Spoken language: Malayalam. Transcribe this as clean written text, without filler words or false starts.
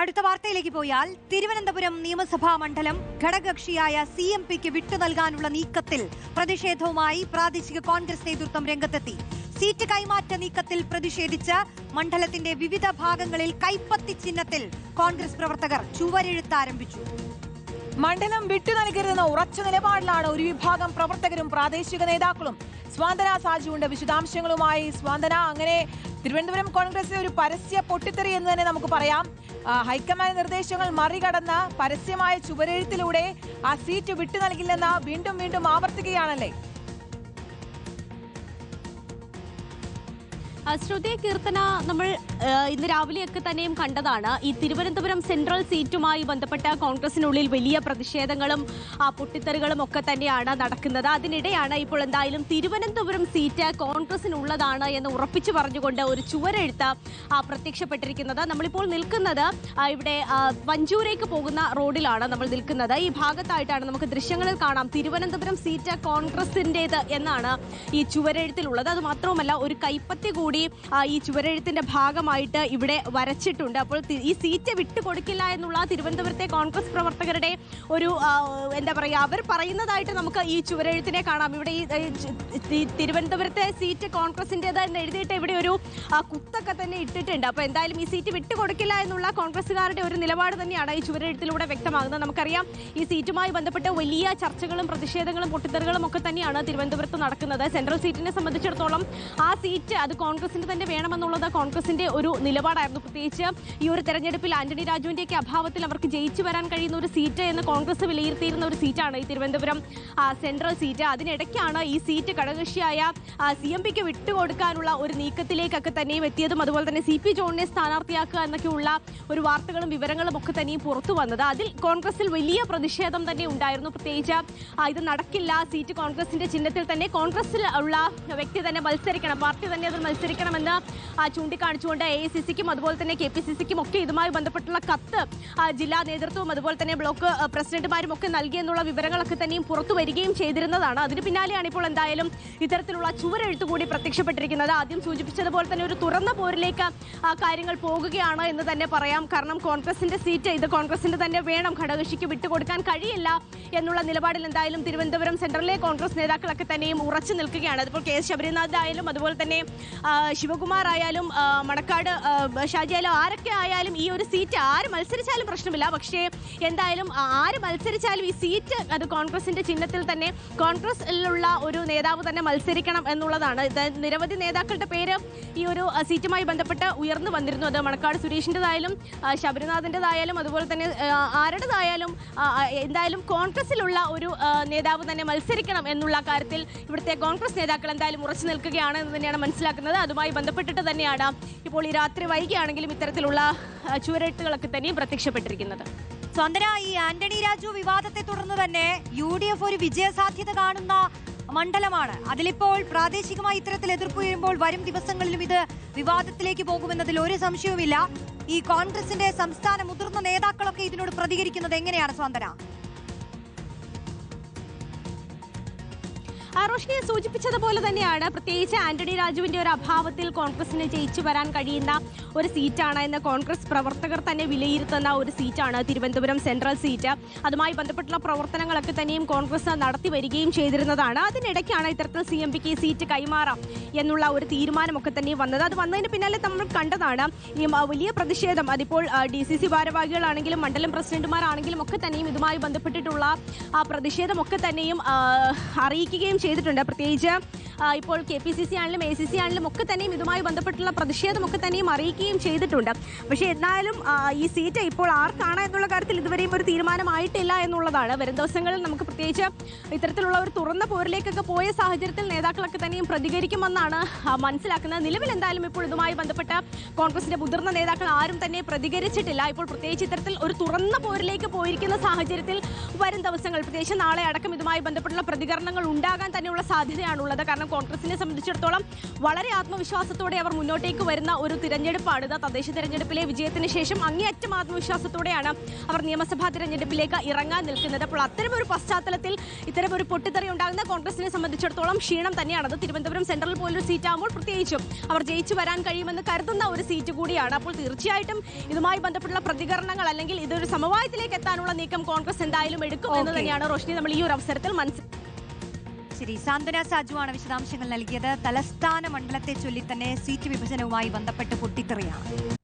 അടുത്ത വാർത്തയിലേക്ക് പോയാൽ തിരുവനന്തപുരം നിയമസഭാ മണ്ഡലം ഘടകകക്ഷിയായ CMPക്ക് വിട്ടു നൽകാനുള്ള നീക്കത്തിൽ പ്രതിഷേധവുമായി പ്രാദേശിക കോൺഗ്രസ് നേതൃത്വം രംഗത്തെത്തി. സീറ്റ് കൈമാറ്റ നീക്കത്തിൽ പ്രതിഷേധിച്ച് മണ്ഡലത്തിന്റെ വിവിധ ഭാഗങ്ങളിൽ കൈപ്പത്തി ചിഹ്നത്തിൽ കോൺഗ്രസ് പ്രവർത്തകർ ചുവരെഴുത്ത് ആരംഭിച്ചു. മണ്ഡലം വിട്ടു നൽകരുതെന്ന ഉറച്ച നിലപാടിലാണ് ഒരു വിഭാഗം പ്രവർത്തകരും പ്രാദേശിക നേതാക്കളും. സ്വാന്തന സാജുണ്ട് വിശദാംശങ്ങളുമായി. സ്വാന്തന, അങ്ങനെ തിരുവനന്തപുരം കോൺഗ്രസിലെ ഒരു പരസ്യ പൊട്ടിത്തെറി എന്ന് തന്നെ നമുക്ക് പറയാം. ഹൈക്കമാൻഡ് നിർദ്ദേശങ്ങൾ മറികടന്ന പരസ്യമായ ചുവരെഴുത്തിലൂടെ ആ സീറ്റ് വിട്ടു നൽകില്ലെന്ന് വീണ്ടും വീണ്ടും ആവർത്തിക്കുകയാണല്ലേ? ശ്രുതി, കീർത്തന, നമ്മൾ ഇന്ന് രാവിലെയൊക്കെ തന്നെയും കണ്ടതാണ് ഈ തിരുവനന്തപുരം സെൻട്രൽ സീറ്റുമായി ബന്ധപ്പെട്ട കോൺഗ്രസിനുള്ളിൽ വലിയ പ്രതിഷേധങ്ങളും പൊട്ടിത്തെറികളും ഒക്കെ തന്നെയാണ് നടക്കുന്നത്. അതിനിടെയാണ് ഇപ്പോൾ എന്തായാലും തിരുവനന്തപുരം സീറ്റ് കോൺഗ്രസിനുള്ളതാണ് എന്ന് ഉറപ്പിച്ചു പറഞ്ഞുകൊണ്ട് ഒരു ചുവരെഴുത്ത് പ്രത്യക്ഷപ്പെട്ടിരിക്കുന്നത്. നമ്മളിപ്പോൾ നിൽക്കുന്നത് ഇവിടെ വഞ്ചൂരേക്ക് പോകുന്ന റോഡിലാണ് നമ്മൾ നിൽക്കുന്നത്. ഈ ഭാഗത്തായിട്ടാണ് നമുക്ക് ദൃശ്യങ്ങളിൽ കാണാം തിരുവനന്തപുരം സീറ്റ് കോൺഗ്രസിൻ്റേത് എന്നാണ് ഈ ചുവരെഴുത്തിലുള്ളത്. അത് മാത്രവുമല്ല, ഒരു കൈപ്പത്തി കൂടി ഈ ചുവരെഴുത്തിന്റെ ഭാഗമായിട്ട് ഇവിടെ വരച്ചിട്ടുണ്ട്. അപ്പോൾ ഈ സീറ്റ് വിട്ടുകൊടുക്കില്ല എന്നുള്ള തിരുവനന്തപുരത്തെ കോൺഗ്രസ് പ്രവർത്തകരുടെ ഒരു എന്താ പറയുക, അവർ പറയുന്നതായിട്ട് നമുക്ക് ഈ ചുവരെഴുത്തിനെ കാണാം. ഇവിടെ ഈ തിരുവനന്തപുരത്തെ സീറ്റ് കോൺഗ്രസിൻ്റെത് എന്ന് എഴുതിയിട്ട് ഇവിടെ ഒരു കുത്തൊക്കെ തന്നെ ഇട്ടിട്ടുണ്ട്. അപ്പോൾ എന്തായാലും ഈ സീറ്റ് വിട്ടുകൊടുക്കില്ല എന്നുള്ള കോൺഗ്രസുകാരുടെ ഒരു നിലപാട് തന്നെയാണ് ഈ ചുവരെഴുത്തിലൂടെ വ്യക്തമാകുന്നത്. നമുക്കറിയാം, ഈ സീറ്റുമായി ബന്ധപ്പെട്ട് വലിയ ചർച്ചകളും പ്രതിഷേധങ്ങളും പൊട്ടിത്തെറികളും ഒക്കെ തന്നെയാണ് തിരുവനന്തപുരത്ത് നടക്കുന്നത്. സെൻട്രൽ സീറ്റിനെ സംബന്ധിച്ചിടത്തോളം ആ സീറ്റ് അത് കോൺഗ്രസിന് തന്നെ വേണമെന്നുള്ളത് കോൺഗ്രസിന്റെ ഒരു നിലപാടായിരുന്നു. പ്രത്യേകിച്ച് ഈ ഒരു തെരഞ്ഞെടുപ്പിൽ ആന്റണി രാജുവിന്റെയൊക്കെ അഭാവത്തിൽ അവർക്ക് ജയിച്ചു വരാൻ കഴിയുന്ന ഒരു സീറ്റ് എന്ന് കോൺഗ്രസ് വിലയിരുത്തിയിരുന്ന ഒരു സീറ്റാണ് ഈ തിരുവനന്തപുരം സെൻട്രൽ സീറ്റ്. അതിനിടയ്ക്കാണ് ഈ സീറ്റ് ഘടകകക്ഷിയായ CMPക്ക് വിട്ടുകൊടുക്കാനുള്ള ഒരു നീക്കത്തിലേക്കൊക്കെ തന്നെയും എത്തിയതും അതുപോലെ തന്നെ CP ജോണിനെ സ്ഥാനാർത്ഥിയാക്കുക എന്നൊക്കെയുള്ള ഒരു വാർത്തകളും വിവരങ്ങളും ഒക്കെ തന്നെയും പുറത്തു വന്നത്. അതിൽ കോൺഗ്രസിൽ വലിയ പ്രതിഷേധം തന്നെ ഉണ്ടായിരുന്നു. പ്രത്യേകിച്ച് ഇത് നടക്കില്ല, സീറ്റ് കോൺഗ്രസിന്റെ ചിഹ്നത്തിൽ തന്നെ കോൺഗ്രസിൽ ഉള്ള വ്യക്തി തന്നെ മത്സരിക്കണം, പാർട്ടി തന്നെ അതിൽ മത്സരിക്കണമെന്ന് ചൂണ്ടിക്കാണിച്ചുകൊണ്ട് AICCക്കും അതുപോലെ തന്നെ KPCCക്കും ഒക്കെ ഇതുമായി ബന്ധപ്പെട്ടുള്ള കത്ത് ജില്ലാ നേതൃത്വവും അതുപോലെ തന്നെ ബ്ലോക്ക് പ്രസിഡന്റുമാരും ഒക്കെ നൽകിയെന്നുള്ള വിവരങ്ങളൊക്കെ തന്നെയും പുറത്തു വരികയും ചെയ്തിരുന്നതാണ്. അതിന് പിന്നാലെയാണ് ഇപ്പോൾ എന്തായാലും ഇത്തരത്തിലുള്ള ചുവരെഴുത്ത് കൂടി പ്രത്യക്ഷപ്പെട്ടിരിക്കുന്നത്. ആദ്യം സൂചിപ്പിച്ചതുപോലെ തന്നെ ഒരു തുറന്ന പോരിലേക്ക് കാര്യങ്ങൾ പോകുകയാണ് എന്ന് തന്നെ പറയാം. കാരണം കോൺഗ്രസിന്റെ സീറ്റ് ഇത് കോൺഗ്രസിന്റെ തന്നെ വേണം, ഘടകകക്ഷിക്ക് വിട്ടുകൊടുക്കാൻ കഴിയില്ല എന്നുള്ള നിലപാടിൽ എന്തായാലും തിരുവനന്തപുരം സെൻട്രലിലെ കോൺഗ്രസ് നേതാക്കളൊക്കെ തന്നെയും ഉറച്ചു നിൽക്കുകയാണ്. അതിപ്പോൾ KS ശബരിനാഥ് ആയാലും അതുപോലെ തന്നെ ശിവകുമാർ ആയാലും മണക്കാട് ഷാജി ആയാലും ആരൊക്കെ ആയാലും ഈ ഒരു സീറ്റ് ആര് മത്സരിച്ചാലും പ്രശ്നമില്ല. പക്ഷേ എന്തായാലും ആര് മത്സരിച്ചാലും ഈ സീറ്റ് അത് കോൺഗ്രസിന്റെ ചിഹ്നത്തിൽ തന്നെ കോൺഗ്രസിലുള്ള ഒരു നേതാവ് തന്നെ മത്സരിക്കണം എന്നുള്ളതാണ്. നിരവധി നേതാക്കളുടെ പേര് ഈ ഒരു സീറ്റുമായി ബന്ധപ്പെട്ട് ഉയർന്നു വന്നിരുന്നു. അത് മണക്കാട് സുരേഷിൻ്റെതായാലും ശബരിനാഥിൻ്റെതായാലും അതുപോലെ തന്നെ ആരുടേതായാലും എന്തായാലും കോൺഗ്രസിലുള്ള ഒരു നേതാവ് തന്നെ മത്സരിക്കണം എന്നുള്ള കാര്യത്തിൽ ഇവിടുത്തെ കോൺഗ്രസ് നേതാക്കൾ എന്തായാലും ഉറച്ചു നിൽക്കുകയാണ് എന്ന് തന്നെയാണ് മനസ്സിലാക്കുന്നത്. അതുമായി ബന്ധപ്പെട്ടിട്ട് തന്നെയാണ് ഇപ്പോൾ ഈ രാത്രി വൈകിയാണെങ്കിലും ഇത്തരത്തിലുള്ള ചുവരെഴുത്തുകളൊക്കെ തന്നെയും പ്രത്യക്ഷപ്പെട്ടിരിക്കുന്നത്. സ്വന്തന, ഈ ആന്റണി രാജു വിവാദത്തെ തുടർന്ന് തന്നെ UDF ഒരു വിജയസാധ്യത കാണുന്ന മണ്ഡലമാണ്. അതിലിപ്പോൾ പ്രാദേശികമായി ഇത്തരത്തിൽ എതിർപ്പ് വരുമ്പോൾ വരും ദിവസങ്ങളിലും ഇത് വിവാദത്തിലേക്ക് പോകുമെന്നതിൽ ഒരു സംശയവുമില്ല. ഈ കോൺഗ്രസിന്റെ സംസ്ഥാന മുതിർന്ന നേതാക്കളൊക്കെ ഇതിനോട് പ്രതികരിക്കുന്നത് എങ്ങനെയാണ് സ്വന്തന? റോഷിനിയെ സൂചിപ്പിച്ചതുപോലെ തന്നെയാണ്, പ്രത്യേകിച്ച് ആന്റണി രാജുവിന്റെ ഒരു അഭാവത്തിൽ കോൺഗ്രസിന് ജയിച്ചു വരാൻ കഴിയുന്ന ഒരു സീറ്റാണ് എന്ന് കോൺഗ്രസ് പ്രവർത്തകർ തന്നെ വിലയിരുത്തുന്ന ഒരു സീറ്റാണ് തിരുവനന്തപുരം സെൻട്രൽ സീറ്റ്. അതുമായി ബന്ധപ്പെട്ടുള്ള പ്രവർത്തനങ്ങളൊക്കെ തന്നെയും കോൺഗ്രസ് നടത്തി വരികയും ചെയ്തിരുന്നതാണ്. അതിനിടയ്ക്കാണ് ഇത്തരത്തിൽ CMPക്ക് സീറ്റ് കൈമാറാം എന്നുള്ള ഒരു തീരുമാനമൊക്കെ തന്നെ വന്നത്. അത് വന്നതിന് പിന്നാലെ നമ്മൾ കണ്ടതാണ് ഈ വലിയ പ്രതിഷേധം. അതിപ്പോൾ DCC ഭാരവാഹികളാണെങ്കിലും മണ്ഡലം പ്രസിഡന്റുമാരാണെങ്കിലും ഒക്കെ തന്നെയും ഇതുമായി ബന്ധപ്പെട്ടിട്ടുള്ള പ്രതിഷേധമൊക്കെ തന്നെയും അറിയിക്കുകയും ചെയ്തിട്ടുണ്ട്. പ്രത്യേകിച്ച് ഇപ്പോൾ KPCC ആണെങ്കിലും ACC ആണെങ്കിലും ഒക്കെ തന്നെയും ഇതുമായി ബന്ധപ്പെട്ടുള്ള പ്രതിഷേധമൊക്കെ തന്നെയും അറിയിക്കുകയും ചെയ്തിട്ടുണ്ട്. പക്ഷേ എന്നാലും ഈ സീറ്റ് ഇപ്പോൾ ആർക്കാണ് എന്നുള്ള കാര്യത്തിൽ ഇതുവരെയും ഒരു തീരുമാനമായിട്ടില്ല എന്നുള്ളതാണ്. വരും ദിവസങ്ങളിൽ നമുക്ക് പ്രത്യേകിച്ച് ഇത്തരത്തിലുള്ള ഒരു തുറന്ന പോരിലേക്കൊക്കെ പോയ സാഹചര്യത്തിൽ നേതാക്കളൊക്കെ തന്നെയും പ്രതികരിക്കുമെന്നാണ് മനസ്സിലാക്കുന്നത്. നിലവിൽ എന്തായാലും ഇപ്പോൾ ഇതുമായി ബന്ധപ്പെട്ട് കോൺഗ്രസിന്റെ മുതിർന്ന നേതാക്കൾ ആരും തന്നെ പ്രതികരിച്ചിട്ടില്ല. ഇപ്പോൾ പ്രത്യേകിച്ച് ഇത്തരത്തിൽ ഒരു തുറന്ന പോരിലേക്ക് പോയിരിക്കുന്ന സാഹചര്യത്തിൽ വരും ദിവസങ്ങൾ പ്രത്യേകിച്ച് നാളെ അടക്കം ഇതുമായി ബന്ധപ്പെട്ടുള്ള പ്രതികരണങ്ങൾ ഉണ്ടാകാൻ തന്നെയുള്ള സാധ്യതയാണുള്ളത്. കാരണം കോൺഗ്രസിനെ സംബന്ധിച്ചിടത്തോളം വളരെ ആത്മവിശ്വാസത്തോടെ അവർ മുന്നോട്ടേക്ക് വരുന്ന ഒരു തിരഞ്ഞെടുപ്പാണ് ഇത്. തദ്ദേശ തിരഞ്ഞെടുപ്പിലെ വിജയത്തിന് ശേഷം അങ്ങേയറ്റം ആത്മവിശ്വാസത്തോടെയാണ് അവർ നിയമസഭാ തിരഞ്ഞെടുപ്പിലേക്ക് ഇറങ്ങാൻ നിൽക്കുന്നത്. അപ്പോൾ അത്തരമൊരു പശ്ചാത്തലത്തിൽ ഇത്തരമൊരു പൊട്ടിത്തെറി ഉണ്ടാകുന്ന കോൺഗ്രസിനെ സംബന്ധിച്ചിടത്തോളം ക്ഷീണം തന്നെയാണത്. തിരുവനന്തപുരം സെൻട്രൽ പോലൊരു സീറ്റാകുമ്പോൾ പ്രത്യേകിച്ചും അവർ ജയിച്ചു വരാൻ കഴിയുമെന്ന് കരുതുന്ന ഒരു സീറ്റ് കൂടിയാണ്. അപ്പോൾ തീർച്ചയായിട്ടും ഇതുമായി ബന്ധപ്പെട്ടുള്ള പ്രതികരണങ്ങൾ അല്ലെങ്കിൽ ഇതൊരു സമവായത്തിലേക്ക് എത്താനുള്ള നീക്കം കോൺഗ്രസ് എന്തായാലും എടുക്കും എന്ന് തന്നെയാണ് റോഷ്നി നമ്മൾ ഈ ഒരു അവസരത്തിൽ മനസ്സിലാക്കുന്നത്. ശരി, സാന്ത്വന സാജുവാണ് വിശദാംശങ്ങൾ നൽകിയത്. തലസ്ഥാന മണ്ഡലത്തെ ചൊല്ലി തന്നെ സീറ്റ് വിഭജനവുമായി ബന്ധപ്പെട്ട് പൊട്ടിത്തെറിയാണ്.